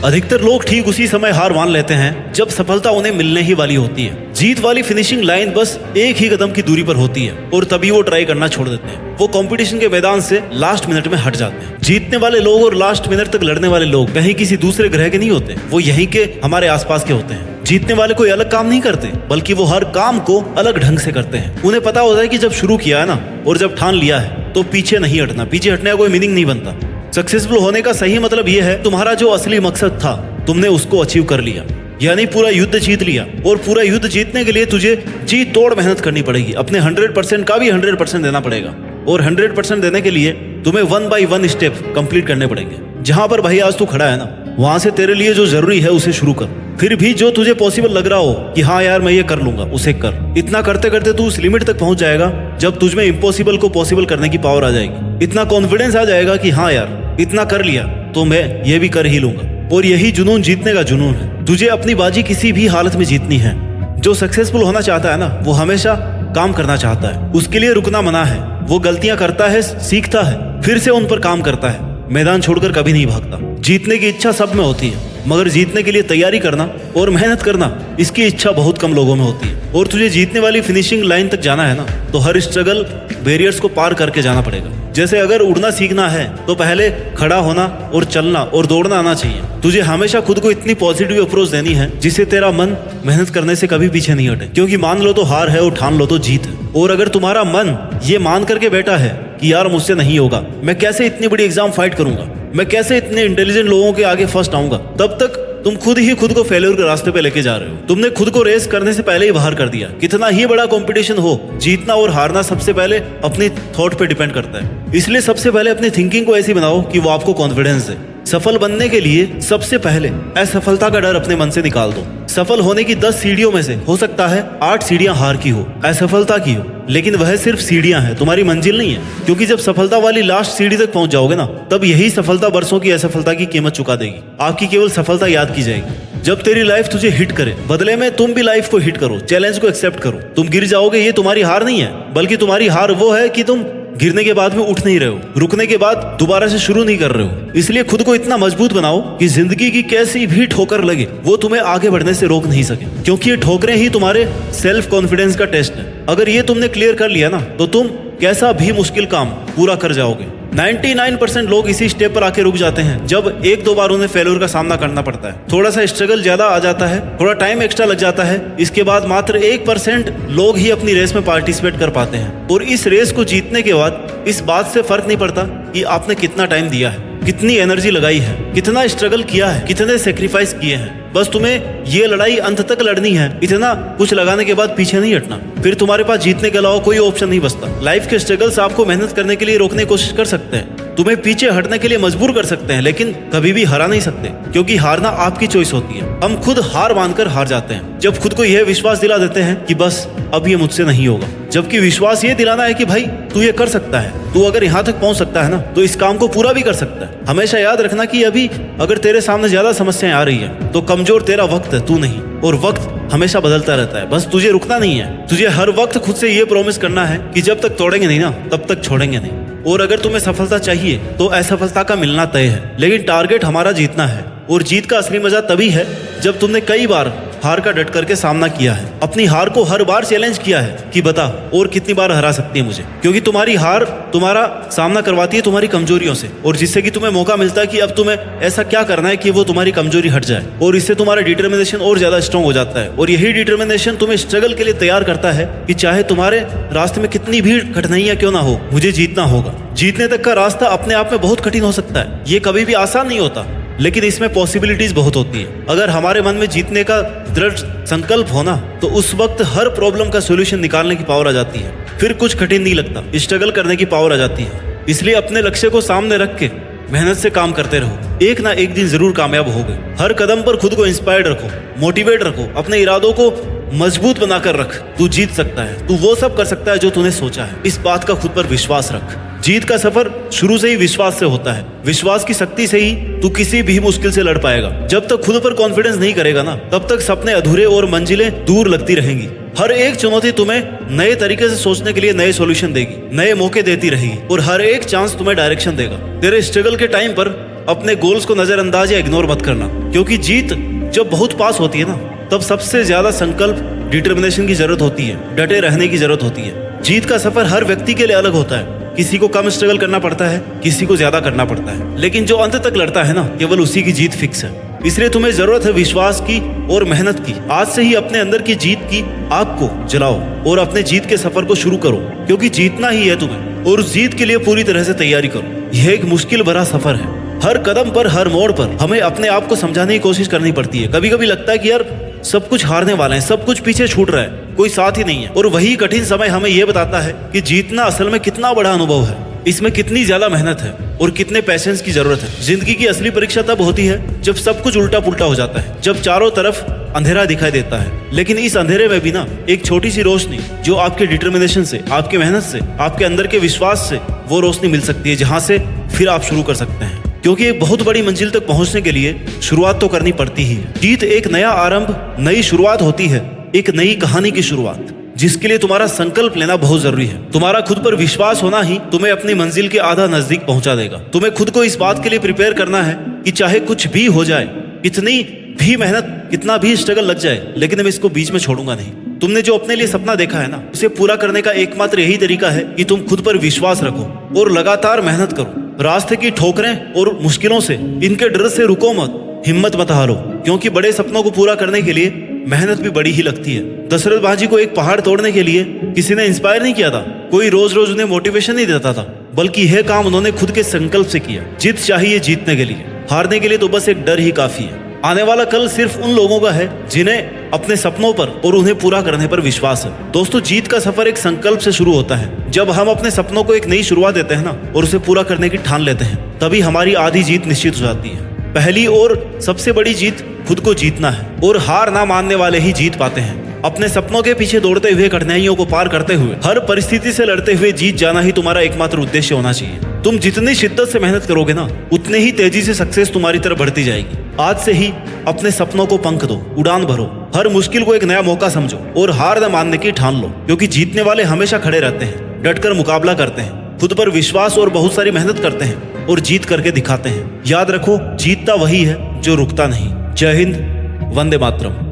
अधिकतर लोग ठीक उसी समय हार मान लेते हैं जब सफलता उन्हें मिलने ही वाली होती है। जीत वाली फिनिशिंग लाइन बस एक ही कदम की दूरी पर होती है और तभी वो ट्राई करना छोड़ देते हैं। वो कंपटीशन के मैदान से लास्ट मिनट में हट जाते हैं। जीतने वाले लोग और लास्ट मिनट तक लड़ने वाले लोग कहीं किसी दूसरे ग्रह के नहीं होते, वो यहीं के हमारे आसपास के होते हैं। जीतने वाले कोई अलग काम नहीं करते, बल्कि वो हर काम को अलग ढंग से करते हैं। उन्हें पता होता है कि जब शुरू किया है ना और जब ठान लिया है तो पीछे नहीं हटना। पीछे हटने का कोई मीनिंग नहीं बनता। सक्सेसफुल होने का सही मतलब यह है तुम्हारा जो असली मकसद था तुमने उसको अचीव कर लिया, यानी पूरा युद्ध जीत लिया। और पूरा युद्ध जीतने के लिए तुझे जी तोड़ मेहनत करनी पड़ेगी। अपने 100% का भी 100% देना पड़ेगा और 100% देने के लिए तुम्हें 1 by 1 स्टेप कंप्लीट करने पड़ेंगे। जहां पर भाई आज तू खड़ा है ना, वहां से तेरे लिए जो जरूरी है उसे शुरू कर। फिर भी जो तुझे पॉसिबल लग रहा हो कि हाँ यार मैं ये कर लूंगा, उसे कर। इतना करते करते तू उस लिमिट तक पहुंच जाएगा जब तुझमें इम्पॉसिबल को पॉसिबल करने की पावर आ जाएगी। इतना कॉन्फिडेंस आ जाएगा कि हाँ यार इतना कर लिया तो मैं ये भी कर ही लूंगा। और यही जुनून जीतने का जुनून है। तुझे अपनी बाजी किसी भी हालत में जीतनी है। जो सक्सेसफुल होना चाहता है ना, वो हमेशा काम करना चाहता है। उसके लिए रुकना मना है। वो गलतियां करता है, सीखता है, फिर से उन पर काम करता है। मैदान छोड़कर कभी नहीं भागता। जीतने की इच्छा सब में होती है, मगर जीतने के लिए तैयारी करना और मेहनत करना, इसकी इच्छा बहुत कम लोगों में होती है। और तुझे जीतने वाली फिनिशिंग लाइन तक जाना है ना, तो हर स्ट्रगल बैरियर्स को पार करके जाना पड़ेगा। जैसे अगर उड़ना सीखना है तो पहले खड़ा होना और चलना और दौड़ना आना चाहिए। तुझे हमेशा खुद को इतनी पॉजिटिव अप्रोच देनी है जिससे तेरा मन मेहनत करने से कभी पीछे नहीं हटे। क्योंकि मान लो तो हार है और ठान लो तो जीत है। और अगर तुम्हारा मन ये मान करके बैठा है कि यार मुझसे नहीं होगा, मैं कैसे इतनी बड़ी एग्जाम फाइट करूंगा, मैं कैसे इतने इंटेलिजेंट लोगों के आगे फर्स्ट आऊंगा, तब तक तुम खुद ही खुद को फेल्यूर के रास्ते पे लेके जा रहे हो। तुमने खुद को रेस करने से पहले ही बाहर कर दिया। कितना ही बड़ा कंपटीशन हो, जीतना और हारना सबसे पहले अपनी थॉट पे डिपेंड करता है। इसलिए सबसे पहले अपनी थिंकिंग को ऐसी बनाओ कि वो आपको कॉन्फिडेंस दे। सफल बनने के लिए सबसे पहले असफलता का डर अपने मन से निकाल दो। सफल होने की 10 सीढ़ियों में से हो सकता है 8 सीढ़ियां हार की हो, असफलता की हो, लेकिन वह सिर्फ सीढ़ियां हैं, तुम्हारी मंजिल नहीं है। क्योंकि जब सफलता वाली लास्ट सीढ़ी तक पहुंच जाओगे ना, तब यही सफलता बरसों की असफलता की कीमत चुका देगी। आपकी केवल सफलता याद की जाएगी जब तेरी लाइफ तुझे हिट करे। बदले में तुम भी लाइफ को हिट करो, चैलेंज को एक्सेप्ट करो। तुम गिर जाओगे, ये तुम्हारी हार नहीं है, बल्कि तुम्हारी हार वो है कि तुम गिरने के बाद में उठ नहीं रहे हो, रुकने के बाद दोबारा से शुरू नहीं कर रहे हो। इसलिए खुद को इतना मजबूत बनाओ कि जिंदगी की कैसी भी ठोकर लगे वो तुम्हें आगे बढ़ने से रोक नहीं सके। क्योंकि ये ठोकरें ही तुम्हारे सेल्फ कॉन्फिडेंस का टेस्ट है। अगर ये तुमने क्लियर कर लिया ना, तो तुम कैसा भी मुश्किल काम पूरा कर जाओगे। 99% लोग इसी स्टेप पर आके रुक जाते हैं जब एक दो बार उन्हें फेल्यूर का सामना करना पड़ता है, थोड़ा सा स्ट्रगल ज्यादा आ जाता है, थोड़ा टाइम एक्स्ट्रा लग जाता है। इसके बाद मात्र 1% लोग ही अपनी रेस में पार्टिसिपेट कर पाते हैं। और इस रेस को जीतने के बाद इस बात से फर्क नहीं पड़ता कि आपने कितना टाइम दिया है, कितनी एनर्जी लगाई है, कितना स्ट्रगल किया है, कितने सेक्रीफाइस किए हैं। बस तुम्हें ये लड़ाई अंत तक लड़नी है। इतना कुछ लगाने के बाद पीछे नहीं हटना। फिर तुम्हारे पास जीतने के अलावा कोई ऑप्शन नहीं बचता। लाइफ के स्ट्रगल्स आपको मेहनत करने के लिए रोकने की कोशिश कर सकते हैं, तुम्हें पीछे हटने के लिए मजबूर कर सकते हैं, लेकिन कभी भी हरा नहीं सकते। क्योंकि हारना आपकी चॉइस होती है। हम खुद हार मानकर हार जाते हैं जब खुद को यह विश्वास दिला देते हैं कि बस अब ये मुझसे नहीं होगा। जबकि विश्वास ये दिलाना है कि भाई तू ये कर सकता है, तू अगर यहाँ तक पहुंच सकता है ना, तो इस काम को पूरा भी कर सकता है। हमेशा याद रखना कि अभी अगर तेरे सामने ज्यादा समस्याएं आ रही है तो कमजोर तेरा वक्त है, तू नहीं। और वक्त हमेशा बदलता रहता है, बस तुझे रुकना नहीं है। तुझे हर वक्त खुद से ये प्रॉमिस करना है कि जब तक तोड़ेंगे नहीं ना, तब तक छोड़ेंगे नहीं। और अगर तुम्हें सफलता चाहिए तो असफलता का मिलना तय है, लेकिन टारगेट हमारा जीतना है। और जीत का असली मजा तभी है जब तुमने कई बार हार का डट करके सामना किया है, अपनी हार को हर बार चैलेंज किया है कि बता और कितनी बार हरा सकती है मुझे। क्योंकि तुम्हारी हार तुम्हारा सामना करवाती है तुम्हारी कमजोरियों से, और जिससे कि तुम्हें मौका मिलता है कि अब तुम्हें ऐसा क्या करना है कि वो तुम्हारी कमजोरी हट जाए। और इससे तुम्हारा डिटर्मिनेशन और ज्यादा स्ट्रांग हो जाता है। और यही डिटर्मिनेशन तुम्हें स्ट्रगल के लिए तैयार करता है कि चाहे तुम्हारे रास्ते में कितनी भी कठिनाइयां क्यों ना हो, मुझे जीतना होगा। जीतने तक का रास्ता अपने आप में बहुत कठिन हो सकता है, ये कभी भी आसान नहीं होता, लेकिन इसमें पॉसिबिलिटीज बहुत होती है। अगर हमारे मन में जीतने का दृढ़ संकल्प होना, तो उस वक्त हर प्रॉब्लम का सॉल्यूशन निकालने की पावर आ जाती है। फिर कुछ कठिन नहीं लगता, स्ट्रगल करने की पावर आ जाती है। इसलिए अपने लक्ष्य को सामने रख के मेहनत से काम करते रहो, एक ना एक दिन जरूर कामयाब होगे। हर कदम पर खुद को इंस्पायर्ड रखो, मोटिवेट रखो, अपने इरादों को मजबूत बनाकर रख। तू जीत सकता है, तू वो सब कर सकता है जो तूने सोचा है। इस बात का खुद पर विश्वास रख। जीत का सफर शुरू से ही विश्वास से होता है। विश्वास की शक्ति से ही तू किसी भी मुश्किल से लड़ पाएगा। जब तक खुद पर कॉन्फिडेंस नहीं करेगा ना, तब तक सपने अधूरे और मंजिलें दूर लगती रहेंगी। हर एक चुनौती तुम्हें नए तरीके से सोचने के लिए नए सॉल्यूशन देगी, नए मौके देती रहेगी, और हर एक चांस तुम्हें डायरेक्शन देगा। तेरे स्ट्रगल के टाइम पर अपने गोल्स को नजरअंदाज या इग्नोर मत करना। क्योंकि जीत जब बहुत पास होती है ना, तब सबसे ज्यादा संकल्प, डिटर्मिनेशन की जरूरत होती है, डटे रहने की जरूरत होती है। जीत का सफर हर व्यक्ति के लिए अलग होता है। किसी को कम स्ट्रगल करना पड़ता है, किसी को ज्यादा करना पड़ता है, लेकिन जो अंत तक लड़ता है ना, केवल उसी की जीत फिक्स है। इसलिए तुम्हें जरूरत है विश्वास की और मेहनत की। आज से ही अपने अंदर की जीत की आग को जलाओ और अपने जीत के सफर को शुरू करो, क्योंकि जीतना ही है तुम्हें, और उस जीत के लिए पूरी तरह से तैयारी करो। यह एक मुश्किल भरा सफर है। हर कदम पर, हर मोड़ पर हमें अपने आप को समझाने की कोशिश करनी पड़ती है। कभी कभी लगता है कि यार सब कुछ हारने वाले हैं, सब कुछ पीछे छूट रहा है, कोई साथ ही नहीं है। और वही कठिन समय हमें यह बताता है कि जीतना असल में कितना बड़ा अनुभव है, इसमें कितनी ज्यादा मेहनत है और कितने पेशेंस की जरूरत है। जिंदगी की असली परीक्षा तब होती है जब सब कुछ उल्टा पुल्टा हो जाता है, जब चारों तरफ अंधेरा दिखाई देता है, लेकिन इस अंधेरे में भी ना एक छोटी सी रोशनी, जो आपके डिटर्मिनेशन से, आपके मेहनत से, आपके अंदर के विश्वास से, वो रोशनी मिल सकती है, जहां से फिर आप शुरू कर सकते हैं। क्योंकि एक बहुत बड़ी मंजिल तक पहुंचने के लिए शुरुआत तो करनी पड़ती ही है। जीत एक नया आरंभ, नई शुरुआत होती है, एक नई कहानी की शुरुआत, जिसके लिए तुम्हारा संकल्प लेना बहुत जरूरी है। तुम्हारा खुद पर विश्वास होना ही तुम्हें अपनी मंजिल के आधा नजदीक पहुंचा देगा। तुम्हें खुद को इस बात के लिए प्रिपेयर करना है कि चाहे कुछ भी हो जाए, कितनी भी मेहनत, कितना भी स्ट्रगल लग जाए, लेकिन मैं इसको बीच में छोड़ूंगा नहीं। तुमने जो अपने लिए सपना देखा है ना, उसे पूरा करने का एकमात्र यही तरीका है कि तुम खुद पर विश्वास रखो और लगातार मेहनत करो। रास्ते की ठोकरें और मुश्किलों से, इनके डर से रुको मत, हिम्मत मत हारो, क्योंकि बड़े सपनों को पूरा करने के लिए मेहनत भी बड़ी ही लगती है। दशरथ बाजी को एक पहाड़ तोड़ने के लिए किसी ने इंस्पायर नहीं किया था, कोई रोज रोज उन्हें मोटिवेशन नहीं देता था, बल्कि यह काम उन्होंने खुद के संकल्प से किया। जीत चाहिए जीतने के लिए, हारने के लिए तो बस एक डर ही काफी है। आने वाला कल सिर्फ उन लोगों का है जिन्हें अपने सपनों पर और उन्हें पूरा करने पर विश्वास है। दोस्तों, जीत का सफर एक संकल्प से शुरू होता है। जब हम अपने सपनों को एक नई शुरुआत देते हैं ना, और उसे पूरा करने की ठान लेते हैं, तभी हमारी आधी जीत निश्चित हो जाती है। पहली और सबसे बड़ी जीत खुद को जीतना है, और हार ना मानने वाले ही जीत पाते हैं। अपने सपनों के पीछे दौड़ते हुए, कठिनाइयों को पार करते हुए, हर परिस्थिति से लड़ते हुए जीत जाना ही तुम्हारा एकमात्र उद्देश्य होना चाहिए। तुम जितनी शिद्दत से मेहनत करोगे ना, उतने ही तेजी से सक्सेस तुम्हारी तरफ बढ़ती जाएगी। आज से ही अपने सपनों को पंख दो, उड़ान भरो, हर मुश्किल को एक नया मौका समझो और हार न मानने की ठान लो, क्योंकि जीतने वाले हमेशा खड़े रहते हैं, डटकर मुकाबला करते हैं, खुद पर विश्वास और बहुत सारी मेहनत करते हैं और जीत करके दिखाते हैं। याद रखो, जीतता वही है जो रुकता नहीं। जय हिंद, वंदे मातरम।